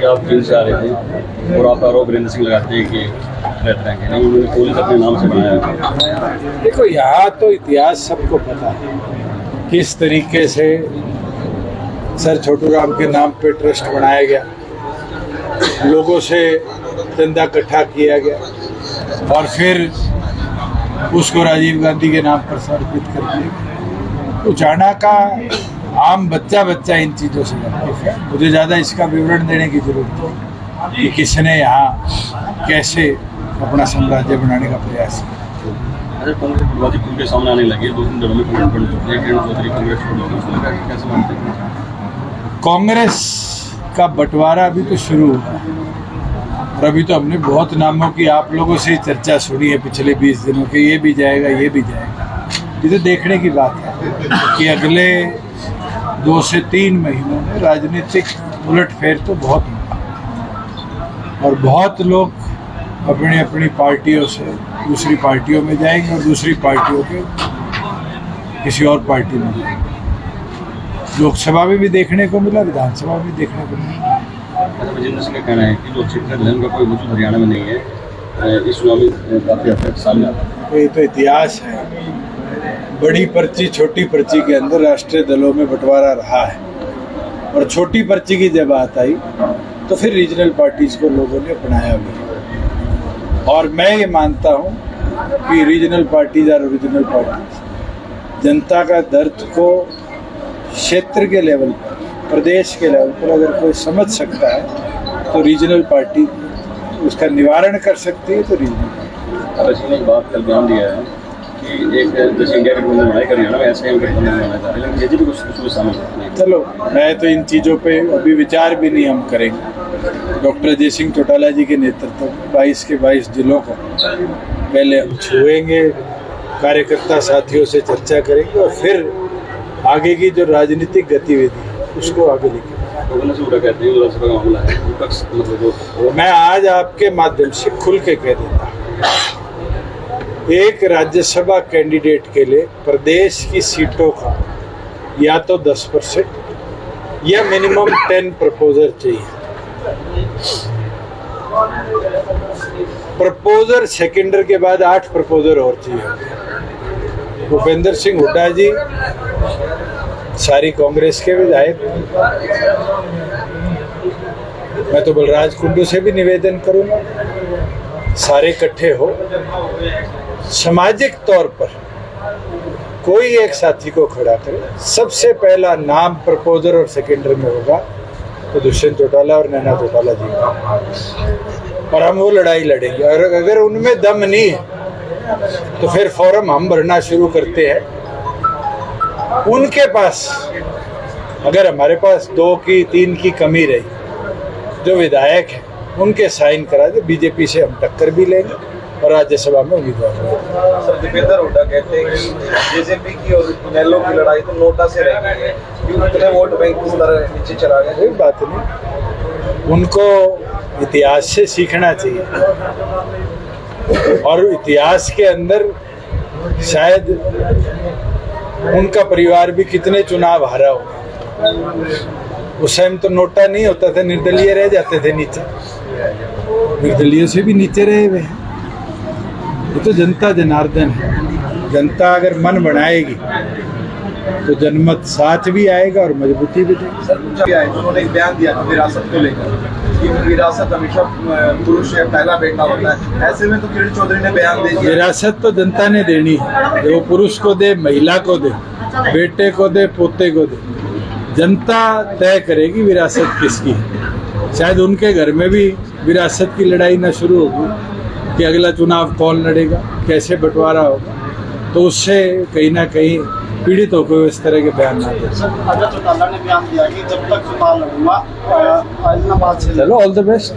कि आप जेल से आ रहे थे और आप आरोप वीरेंद्र सिंह लगाते हैं कि रहते रहेंगे, नहीं उन्होंने पुलिस अपने नाम से बनाया। देखो, यहाँ तो इतिहास सबको पता है किस तरीके से सर छोटू राम के नाम पे ट्रस्ट बनाया गया, लोगों से चंदा इकट्ठा किया गया और फिर उसको राजीव गांधी के नाम पर समर्पित कर दिया। तो जाना का आम बच्चा इन चीज़ों से वाकिफ है, मुझे ज़्यादा इसका विवरण देने की जरूरत नहीं कि किसने यहाँ कैसे अपना साम्राज्य बनाने का प्रयास किया। अरे कांग्रेस बटवाजी खुल के सामने आने लगी है, 2-3 दिनों में कांग्रेस बन चुकी है, किरण चौधरी कांग्रेस छोड़ दी, उसने कहा कैसे मानते हैं? कांग्रेस का बंटवारा अभी तो शुरू हुआ है और अभी तो हमने बहुत नामों की आप लोगों से चर्चा सुनी है पिछले 20 दिनों के, ये भी जाएगा ये भी जाएगा। ये तो देखने की बात है कि अगले 2 से 3 महीनों में राजनीतिक उलटफेर तो बहुत होगा और बहुत लोग अपनी अपनी पार्टियों से दूसरी पार्टियों में जाएंगे और दूसरी पार्टियों के किसी और पार्टी में जाएंगे। लोकसभा में भी देखने को मिला, विधानसभा में भी देखने को मिला। विजेंद्र सिंह का कहना है कि जो क्षेत्र है उनका कोई वजूद हरियाणा में नहीं है, इस चुनाव में काफी हद तक सामने आता है। ये तो इतिहास है, बड़ी पर्ची छोटी पर्ची के अंदर राष्ट्रीय दलों में बंटवारा रहा है और छोटी पर्ची की जब बात आई तो फिर रीजनल पार्टीज को लोगों ने अपनाया भी और मैं ये मानता हूँ कि रीजनल पार्टीज और ओरिजिनल पार्टीज जनता का दर्द को क्षेत्र के लेवल पर, प्रदेश के लेवल पर अगर कोई समझ सकता है तो रीजनल पार्टी उसका निवारण कर सकती है। तो रीजनल पार्टी ने एक बात कल बयान दिया है कि एक जैसे इंडिया गठबंधन बनाए हरियाणा में ऐसे गठबंधन बनाना चाह रहे हैं, लेकिन बीजेपी कुछ शामिल नहीं। चलो, मैं तो इन चीज़ों पे अभी विचार भी नहीं हम करेंगे। डॉक्टर जय सिंह चौटाला जी के नेतृत्व में 22 के 22 जिलों को पहले हम छुएंगे, कार्यकर्ता साथियों से चर्चा करेंगे और फिर आगे की जो राजनीतिक गतिविधि है उसको आगे लेके मैं आज आपके माध्यम से खुल के कह देता हूँ, एक राज्यसभा कैंडिडेट के लिए प्रदेश की सीटों का या तो 10% या मिनिमम 10 प्रपोजर चाहिए। प्रपोजर सेकेंडर के बाद 8 प्रपोजर और चाहिए। भूपेंद्र सिंह हुड्डा जी सारी कांग्रेस के विधायक, मैं तो बलराज कुंडू से भी निवेदन करूंगा सारे इकट्ठे हो, सामाजिक तौर पर कोई एक साथी को खड़ा करे। सबसे पहला नाम प्रपोजर और सेकेंडर में होगा तो दुष्यंत चौटाला और नैना चौटाला जी का, और हम वो लड़ाई लड़ेंगे और अगर उनमें दम नहीं है तो फिर फॉर्म हम भरना शुरू करते हैं। उनके पास अगर हमारे पास 2 की 3 की कमी रही, जो विधायक है उनके साइन करा दे, बीजेपी से हम टक्कर भी लेंगे और राज्यसभा में उम्मीदवार होंगे। सर, दीपेंद्र हुड्डा कहते हैं कि बीजेपी की और इनेलो की लड़ाई तो नोटा से रह गई है, क्योंकि वोट बैंक इस तरह नीचे चला गया। कोई बात नहीं, उनको इतिहास से सीखना चाहिए और इतिहास के अंदर शायद उनका परिवार भी कितने चुनाव हारा हो। उस टाइम तो नोटा नहीं होता था, निर्दलीय रह जाते थे नीचे, निर्दलीय से भी नीचे रहे हुए हैं। ये तो जनता जनार्दन है, जनता अगर मन बनाएगी तो जनमत साथ भी आएगा और मजबूती भी देगी। सर, उन्होंने एक बयान दिया था विरासत को लेकर कि विरासत हमेशा पुरुष या पहला बेटा होता है, ऐसे में तो किरण चौधरी ने बयान दे दिया। विरासत तो जनता ने देनी है, जो पुरुष को दे, महिला को दे, बेटे को दे, पोते को दे, जनता तय करेगी विरासत किसकी है। शायद उनके घर में भी विरासत की लड़ाई न शुरू होगी कि अगला चुनाव कौन लड़ेगा, कैसे बंटवारा होगा, तो उससे कहीं ना कहीं पीड़ितों को इस तरह के बयान ना दे। चौटाला ने बयान दिया कि जब तक चुनाव लड़ूंगा, चलो, ऑल द बेस्ट।